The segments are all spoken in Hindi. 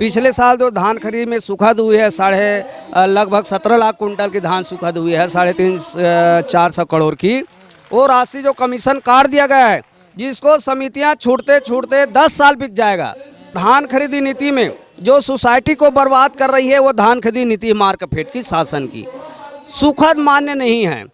पिछले साल जो धान खरीद में सुखद हुई है लगभग 17 लाख कुंटल की धान सुखद हुई है, 350-400 करोड़ की। वो राशि जो कमीशन काट दिया गया है, जिसको समितियां छूटते छूटते 10 साल बीत जाएगा। धान खरीदी नीति में जो सोसाइटी को बर्बाद कर रही है वो धान खरीदी नीति मार्कफेड की, शासन की सुखद मान्य नहीं है।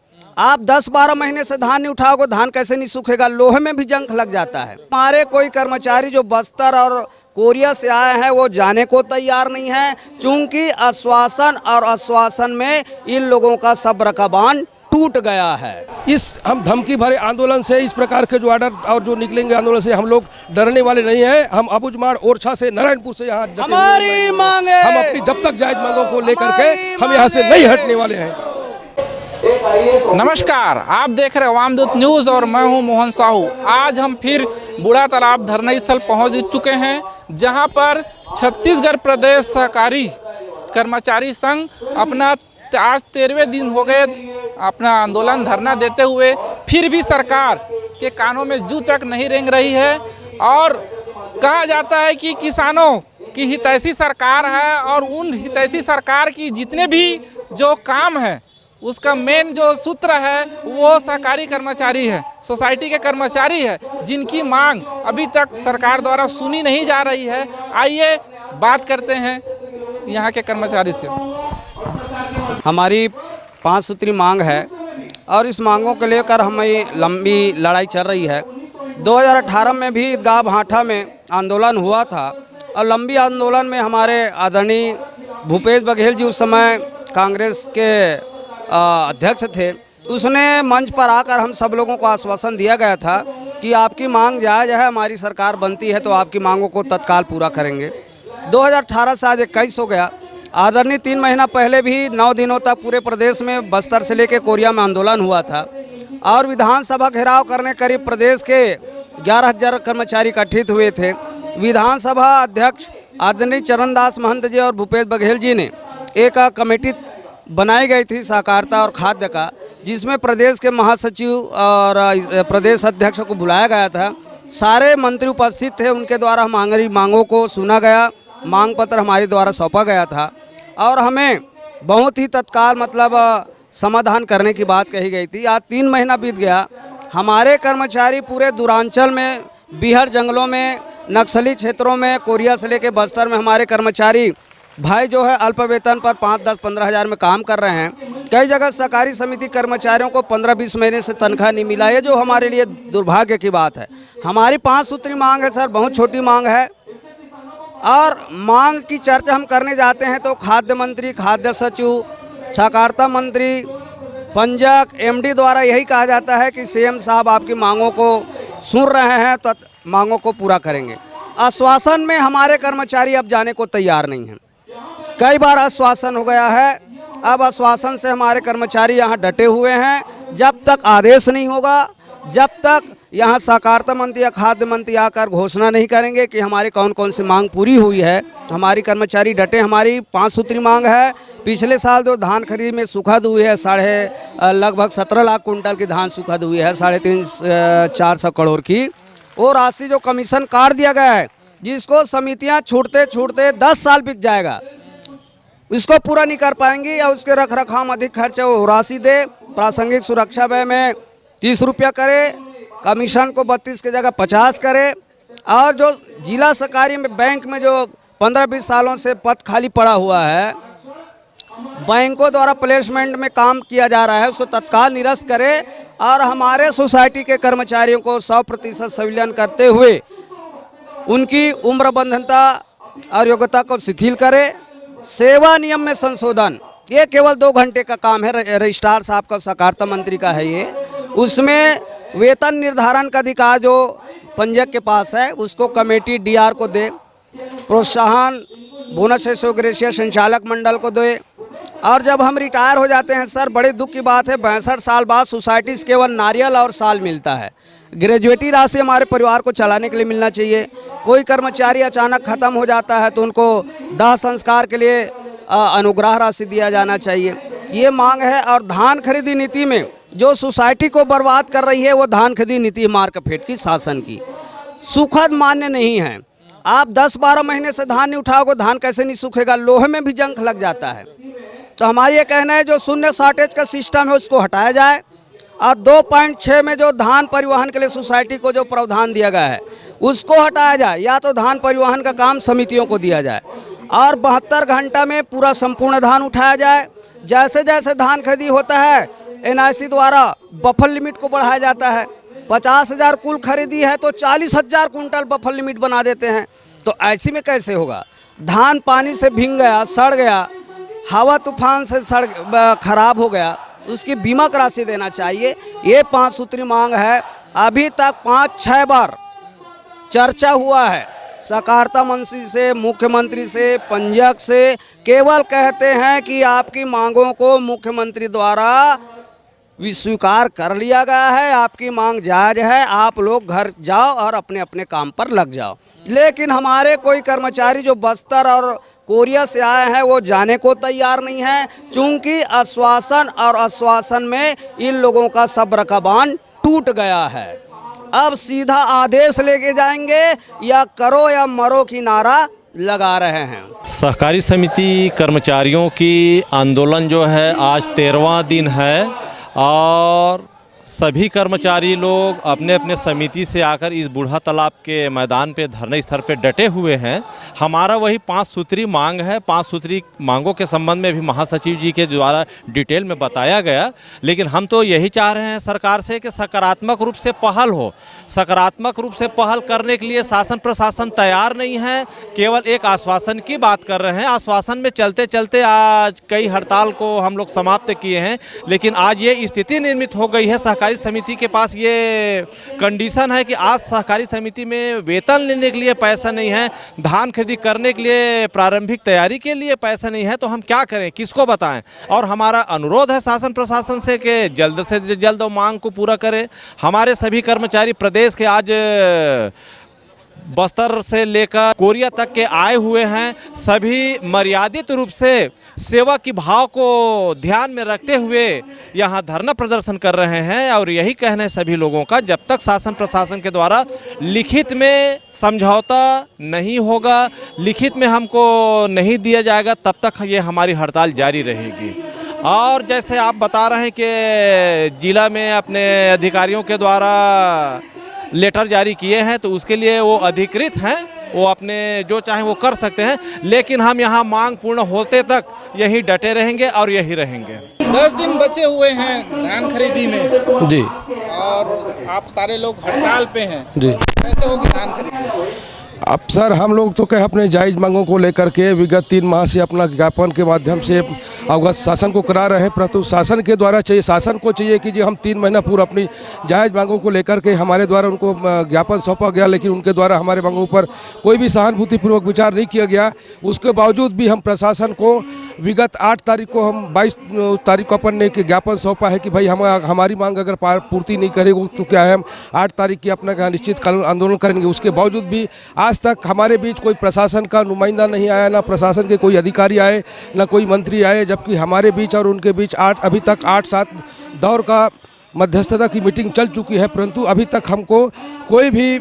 आप 10-12 महीने से धान नहीं उठाओगे, धान कैसे नहीं सूखेगा? लोहे में भी जंग लग जाता है। हमारे कोई कर्मचारी जो बस्तर और कोरिया से आए हैं वो जाने को तैयार नहीं है, क्योंकि आश्वासन में इन लोगों का सब्र का बांध टूट गया है। इस हम धमकी भरे आंदोलन से, इस प्रकार के जो आर्डर और जो निकलेंगे आंदोलन से हम लोग डरने वाले नहीं हैं। हम अबुझमाड़, ओरछा से, नारायणपुर से यहाँ हमारी मांगे, हम अपनी जब तक जायज मांगों को लेकर के हम यहाँ से नहीं हटने वाले हैं। नमस्कार, आप देख रहे हैं वामदूत न्यूज़ और मैं हूं मोहन साहू। आज हम फिर बूढ़ा तालाब धरना स्थल पहुंच चुके हैं, जहां पर छत्तीसगढ़ प्रदेश सहकारी कर्मचारी संघ अपना आज 13वें दिन हो गए अपना आंदोलन धरना देते हुए, फिर भी सरकार के कानों में जू तक नहीं रेंग रही है। और कहा जाता है कि किसानों की हितैषी सरकार है, और उन हितैषी सरकार की जितने भी जो काम है उसका मेन जो सूत्र है वो सहकारी कर्मचारी है, सोसाइटी के कर्मचारी है, जिनकी मांग अभी तक सरकार द्वारा सुनी नहीं जा रही है। आइए बात करते हैं यहाँ के कर्मचारी से। हमारी 5 सूत्री मांग है और इस मांगों को लेकर हमें लंबी लड़ाई चल रही है। 2018 में भी ईदगाह भाठा में आंदोलन हुआ था, और लंबी आंदोलन में हमारे आदरणीय भूपेश बघेल जी उस समय कांग्रेस के अध्यक्ष थे। उसने मंच पर आकर हम सब लोगों को आश्वासन दिया गया था कि आपकी मांग जायज़ है, हमारी सरकार बनती है तो आपकी मांगों को तत्काल पूरा करेंगे। 2018 से आज 21 हो गया। आदरणीय 3 महीना पहले भी 9 दिनों तक पूरे प्रदेश में बस्तर से लेकर कोरिया में आंदोलन हुआ था, और विधानसभा घेराव करने करीब प्रदेश के 11,000 कर्मचारी इकट्ठित हुए थे। विधानसभा अध्यक्ष आदरणीय चरणदास महंत जी और भूपेश बघेल जी ने एक कमेटी बनाई गई थी सहकारिता और खाद्य का, जिसमें प्रदेश के महासचिव और प्रदेश अध्यक्ष को बुलाया गया था। सारे मंत्री उपस्थित थे, उनके द्वारा हमारी मांगों को सुना गया, मांग पत्र हमारे द्वारा सौंपा गया था, और हमें बहुत ही तत्काल समाधान करने की बात कही गई थी। आज 3 महीना बीत गया। हमारे कर्मचारी पूरे दूरांचल में, बिहार जंगलों में, नक्सली क्षेत्रों में, कोरिया से लेकर बस्तर में हमारे कर्मचारी भाई जो है अल्प वेतन पर 5, 10, 15 हज़ार में काम कर रहे हैं। कई जगह सहकारी समिति कर्मचारियों को 15-20 महीने से तनख्वाह नहीं मिला है, जो हमारे लिए दुर्भाग्य की बात है। हमारी 5 सूत्री मांग है सर, बहुत छोटी मांग है, और मांग की चर्चा हम करने जाते हैं तो खाद्य मंत्री, खाद्य सचिव, सहकारिता मंत्री, पंजक, एमडी द्वारा यही कहा जाता है कि सीएम साहब आपकी मांगों को सुन रहे हैं तो मांगों को पूरा करेंगे। आश्वासन में हमारे कर्मचारी अब जाने को तैयार नहीं हैं। कई बार आश्वासन हो गया है, अब आश्वासन से हमारे कर्मचारी यहाँ डटे हुए हैं। जब तक आदेश नहीं होगा, जब तक यहाँ सहकारिता मंत्री या खाद्य मंत्री आकर घोषणा नहीं करेंगे कि हमारी कौन कौन सी मांग पूरी हुई है, हमारी कर्मचारी डटे। हमारी 5 सूत्री मांग है। पिछले साल जो धान खरीद में सुखद हुई है, लगभग 17 लाख कुंटल की धान सुखद हुई है, 350-400 करोड़ की। वो राशि जो कमीशन काट दिया गया है, जिसको समितियाँ छूटते छूटते 10 साल बीत जाएगा, इसको पूरा नहीं कर पाएंगी, और उसके रख रखाव में अधिक खर्च है वो राशि दे। प्रासंगिक सुरक्षा व्यय में 30 रुपया करे, कमीशन को 32 की जगह 50 करे, और जो जिला सहकारी में बैंक में जो 15-20 सालों से पद खाली पड़ा हुआ है, बैंकों द्वारा प्लेसमेंट में काम किया जा रहा है, उसको तत्काल निरस्त करे, और हमारे सोसाइटी के कर्मचारियों को 100% संविलियन करते हुए उनकी उम्र बंधनता और योग्यता को शिथिल करे। सेवा नियम में संशोधन, ये केवल 2 घंटे का काम है, रजिस्ट्रार साहब का, सहकारिता मंत्री का है ये। उसमें वेतन निर्धारण का अधिकार जो पंजक के पास है, उसको कमेटी डीआर को दे। प्रोत्साहन बोनस एसोग्रेशिया संचालक मंडल को दे। और जब हम रिटायर हो जाते हैं सर, बड़े दुख की बात है, 62 साल बाद सोसाइटी से केवल नारियल और साल मिलता है। ग्रेजुएटी राशि हमारे परिवार को चलाने के लिए मिलना चाहिए। कोई कर्मचारी अचानक ख़त्म हो जाता है तो उनको दाह संस्कार के लिए अनुग्रह राशि दिया जाना चाहिए, ये मांग है। और धान खरीदी नीति में जो सोसाइटी को बर्बाद कर रही है वो धान खरीदी नीति मार्कफेड की, शासन की, सुखद मान्य नहीं है। आप 10-12 महीने से धान नहीं उठाओगे, धान कैसे नहीं सूखेगा? लोहे में भी जंग लग जाता है। तो हमारा ये कहना है जो शून्य शॉर्टेज का सिस्टम है उसको हटाया जाए, और 2.6 में जो धान परिवहन के लिए सोसाइटी को जो प्रावधान दिया गया है उसको हटाया जाए, या तो धान परिवहन का काम समितियों को दिया जाए, और 72 घंटा में पूरा संपूर्ण धान उठाया जाए। जैसे जैसे धान खरीदी होता है NIC द्वारा बफर लिमिट को बढ़ाया जाता है। 50,000 कुल खरीदी है तो 40,000 कुंटल बफर लिमिट बना देते हैं। तो ऐसी में कैसे होगा? धान पानी से भीग गया, सड़ गया, हवा तूफान से खराब हो गया, उसकी बीमा राशि देना चाहिए। ये 5 सूत्री मांग है। अभी तक 5-6 बार चर्चा हुआ है, सहकारिता मंत्री से, मुख्यमंत्री से, पंजक से, केवल कहते हैं कि आपकी मांगों को मुख्यमंत्री द्वारा स्वीकार कर लिया गया है, आपकी मांग जायज़ है, आप लोग घर जाओ और अपने अपने काम पर लग जाओ। लेकिन हमारे कोई कर्मचारी जो बस्तर और कोरिया से आए हैं वो जाने को तैयार नहीं है, चूंकि आश्वासन में इन लोगों का सब्र का बांध टूट गया है। अब सीधा आदेश लेके जाएंगे, या करो या मरो की नारा लगा रहे हैं। सहकारी समिति कर्मचारियों की आंदोलन जो है आज 13वां दिन है, और सभी कर्मचारी लोग अपने अपने समिति से आकर इस बूढ़ा तालाब के मैदान पे धरने स्थल पे डटे हुए हैं। हमारा वही 5 सूत्री मांग है। 5 सूत्री मांगों के संबंध में भी महासचिव जी के द्वारा डिटेल में बताया गया, लेकिन हम तो यही चाह रहे हैं सरकार से कि सकारात्मक रूप से पहल हो। सकारात्मक रूप से पहल करने के लिए शासन प्रशासन तैयार नहीं है, केवल एक आश्वासन की बात कर रहे हैं। आश्वासन में चलते चलते आज कई हड़ताल को हम लोग समाप्त किए हैं, लेकिन आज ये स्थिति निर्मित हो गई है। सहकारी समिति के पास ये कंडीशन है कि आज सहकारी समिति में वेतन लेने के लिए पैसा नहीं है, धान खरीदी करने के लिए प्रारंभिक तैयारी के लिए पैसा नहीं है। तो हम क्या करें, किसको बताएं? और हमारा अनुरोध है शासन प्रशासन से कि जल्द से जल्द मांग को पूरा करें। हमारे सभी कर्मचारी प्रदेश के आज बस्तर से लेकर कोरिया तक के आए हुए हैं। सभी मर्यादित रूप से सेवा की भाव को ध्यान में रखते हुए यहाँ धरना प्रदर्शन कर रहे हैं, और यही कहना है सभी लोगों का, जब तक शासन प्रशासन के द्वारा लिखित में समझौता नहीं होगा, लिखित में हमको नहीं दिया जाएगा, तब तक ये हमारी हड़ताल जारी रहेगी। और जैसे आप बता रहे हैं कि जिला में अपने अधिकारियों के द्वारा लेटर जारी किए हैं, तो उसके लिए वो अधिकृत हैं, वो अपने जो चाहें वो कर सकते हैं, लेकिन हम यहाँ मांग पूर्ण होते तक यही डटे रहेंगे और यही रहेंगे। 10 दिन बचे हुए हैं धान खरीदी में जी, और आप सारे लोग हड़ताल पे हैं जी। कैसे होगी धान खरीदी? अब सर हम लोग तो कहे अपने जायज़ मांगों को लेकर के विगत 3 माह से अपना ज्ञापन के माध्यम से अवगत शासन को करा रहे हैं, परंतु शासन के द्वारा शासन को चाहिए कि जी हम 3 महीना पूर्व अपनी जायज़ मांगों को लेकर के हमारे द्वारा उनको ज्ञापन सौंपा गया, लेकिन उनके द्वारा हमारे मांगों पर कोई भी सहानुभूतिपूर्वक विचार नहीं किया गया। उसके बावजूद भी हम प्रशासन को विगत 8 तारीख को, हम 22 तारीख को अपन ने ज्ञापन सौंपा है कि भाई हमारी मांग अगर पूर्ति नहीं करेगी तो क्या है, हम 8 तारीख की अपना अनिश्चितकालीन आंदोलन करेंगे। उसके बावजूद भी आज तक हमारे बीच कोई प्रशासन का नुमाइंदा नहीं आया, ना प्रशासन के कोई अधिकारी आए, ना कोई मंत्री आए, जबकि हमारे बीच और उनके बीच अभी तक 8-7 दौर का मध्यस्थता की मीटिंग चल चुकी है, परंतु अभी तक हमको कोई भी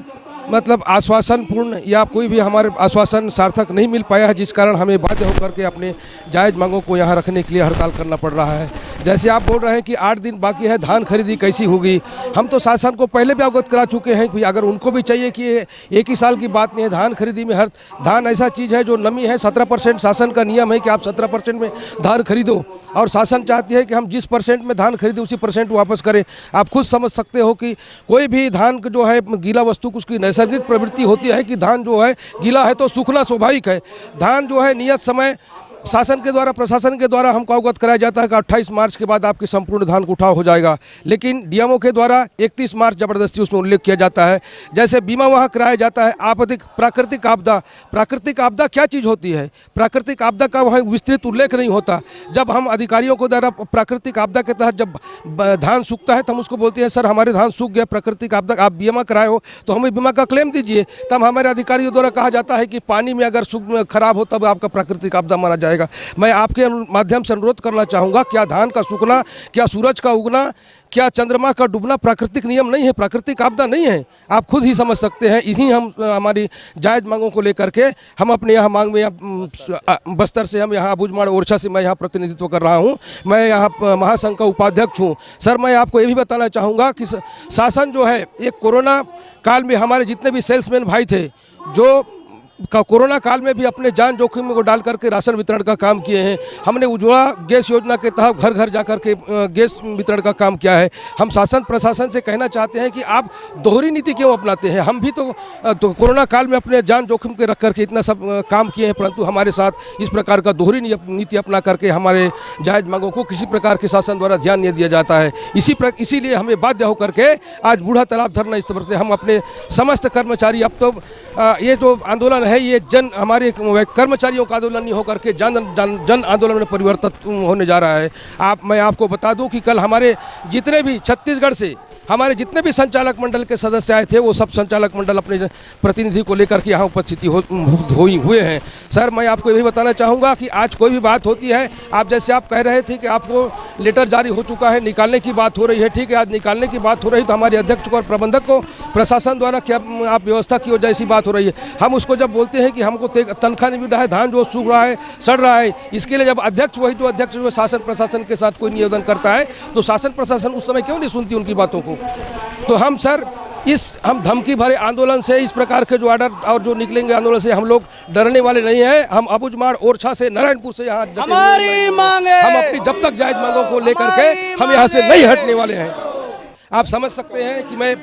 मतलब आश्वासन पूर्ण या कोई भी हमारे आश्वासन सार्थक नहीं मिल पाया है, जिस कारण हमें बाध्य होकर के अपने जायज़ मांगों को यहाँ रखने के लिए हड़ताल करना पड़ रहा है। जैसे आप बोल रहे हैं कि 8 दिन बाकी है, धान खरीदी कैसी होगी, हम तो शासन को पहले भी अवगत करा चुके हैं कि अगर उनको भी चाहिए कि एक ही साल की बात नहीं है, धान खरीदी में हर धान ऐसा चीज़ है जो नमी है। 17% शासन का नियम है कि आप 17% में धान खरीदो, और शासन चाहती है कि हम जिस % में धान खरीदे उसी % वापस करें। आप खुद समझ सकते हो कि कोई भी धान जो है गीला वस्तु को उसकी नैसर्गिक प्रवृत्ति होती है कि धान जो है गीला है तो सूखना स्वाभाविक है। धान जो है नियत समय शासन के द्वारा, प्रशासन के द्वारा हमको अवगत कराया जाता है कि 28 मार्च के बाद आपकी संपूर्ण धान का उठाव हो जाएगा, लेकिन डीएमओ के द्वारा 31 मार्च जबरदस्ती उसमें उल्लेख किया जाता है। जैसे बीमा वहाँ कराया जाता है, आपत्तिक प्राकृतिक आपदा। प्राकृतिक आपदा क्या चीज़ होती है? प्राकृतिक आपदा का वहाँ विस्तृत उल्लेख नहीं होता। जब हम अधिकारियों को द्वारा प्राकृतिक आपदा के तहत जब धान सूखता है तो हम उसको बोलते हैं सर हमारे धान सूख गया, प्राकृतिक आपदा आप बीमा कराए हो तो हमें बीमा का क्लेम दीजिए। तब हमारे अधिकारियों द्वारा कहा जाता है कि पानी में अगर खराब हो तब आपका प्राकृतिक आपदा माना जाएगा। जाएगा। मैं आपके माध्यम से अनुरोध करना चाहूँगा, क्या धान का सूखना, क्या सूरज का उगना, क्या चंद्रमा का डूबना प्राकृतिक नियम नहीं है, प्राकृतिक आपदा नहीं है। आप खुद ही समझ सकते हैं। इसी हम हमारी जायज़ मांगों को लेकर के हम अपने यहाँ मांग में बस्तर से हम यहाँ अबूझमाड़ ओरछा से मैं यहाँ प्रतिनिधित्व कर रहा हूँ। मैं यहाँ महासंघ का उपाध्यक्ष हूँ। सर, मैं आपको ये भी बताना चाहूँगा कि शासन जो है, एक कोरोना काल में हमारे जितने भी सेल्समैन भाई थे जो कोरोना काल में भी अपने जान जोखिम को डाल करके राशन वितरण का काम किए हैं। हमने उज्ज्वला गैस योजना के तहत घर घर जाकर के गैस वितरण का काम किया है। हम शासन प्रशासन से कहना चाहते हैं कि आप दोहरी नीति क्यों अपनाते हैं। हम भी तो कोरोना काल में अपने जान जोखिम के रख करके इतना सब काम किए हैं, परंतु हमारे साथ इस प्रकार का दोहरी नीति अपना करके हमारे जायज़ मांगों को किसी प्रकार के शासन द्वारा ध्यान नहीं दिया जाता है। इसीलिए हमें बाध्य होकर के आज बूढ़ा तालाब धरना स्थल पर हम अपने समस्त कर्मचारी, अब तो ये जो आंदोलन है ये हमारे कर्मचारियों का आंदोलन नहीं होकर के जन आंदोलन में परिवर्तित होने जा रहा है। मैं आपको बता दूं कि कल हमारे जितने भी छत्तीसगढ़ से हमारे जितने भी संचालक मंडल के सदस्य आए थे, वो सब संचालक मंडल अपने प्रतिनिधि को लेकर के यहाँ उपस्थित हुए हैं। सर, मैं आपको ये भी बताना चाहूँगा कि आज कोई भी बात होती है, आप जैसे आप कह रहे थे कि आपको लेटर जारी हो चुका है, निकालने की बात हो रही है, ठीक है, आज निकालने की बात हो रही तो हमारे अध्यक्ष को और प्रबंधक को प्रशासन द्वारा क्या आप व्यवस्था की हो जाए, ऐसी बात हो रही है। हम उसको जब बोलते हैं कि हमको तनख्वाह नहीं मिल रहा है, धान जो सूख रहा है, सड़ रहा है, इसके लिए जब अध्यक्ष वही जो अध्यक्ष जो शासन प्रशासन के साथ कोई निवेदन करता है तो शासन प्रशासन उस समय क्यों नहीं सुनती उनकी बातों को। तो हम सर हम धमकी भरे आंदोलन से, इस प्रकार के जो ऑर्डर और जो निकलेंगे आंदोलन से हम लोग डरने वाले नहीं हैं। हम अबूझमाड़ ओरछा से नारायणपुर से यहाँ हमारी मांगे, हम अपनी जब तक जायज़ मांगों को लेकर के हम यहाँ से नहीं हटने वाले हैं। आप समझ सकते हैं कि मैं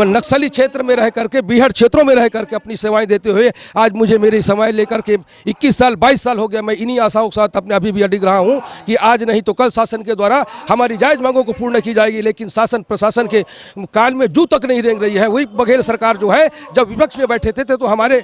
नक्सली क्षेत्र में रह करके, बीहड़ क्षेत्रों में रह करके अपनी सेवाएं देते हुए आज मुझे मेरी सेवाएं लेकर के 21 साल 22 साल हो गया। मैं इन्हीं आशाओं के साथ अपने अभी भी अडिग रहा हूं कि आज नहीं तो कल शासन के द्वारा हमारी जायज़ मांगों को पूर्ण की जाएगी। लेकिन शासन प्रशासन के काल में जू तक नहीं रेंग रही है। वही बघेल सरकार जो है, जब विपक्ष में बैठे थे तो हमारे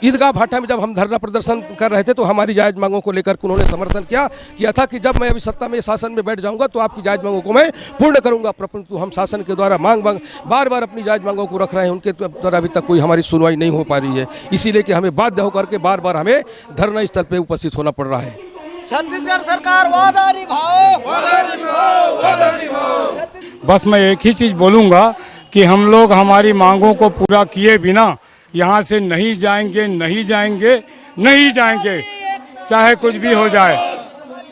ईदगाह भाटा में जब हम धरना प्रदर्शन कर रहे थे तो हमारी जायज़ मांगों को लेकर उन्होंने समर्थन किया था कि जब मैं अभी सत्ता में शासन में बैठ जाऊँगा तो आपकी जायज़ मांगों को मैं पूर्ण करूँगा। परंतु हम शासन के द्वारा मांग बार बार अपनी जायज़ मांगों को रख रहे हैं, उनके द्वारा अभी तक कोई हमारी सुनवाई नहीं हो पा रही है। इसीलिए कि हमें बाध्य होकर के बार बार हमें धरना स्थल पे उपस्थित होना पड़ रहा है। छत्तीसगढ़ सरकार वादा निभाओ। बस मैं एक ही चीज़ बोलूँगा कि हम लोग हमारी मांगों को पूरा किए बिना यहाँ से नहीं जाएंगे, नहीं जाएंगे, नहीं जाएंगे, चाहे कुछ भी हो जाए,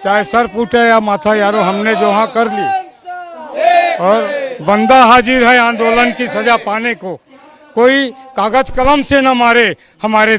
चाहे सर फूटे या माथा यारो, हमने जो हाँ कर ली और बंदा हाजिर है आंदोलन की सजा पाने को। कोई कागज कलम से न मारे हमारे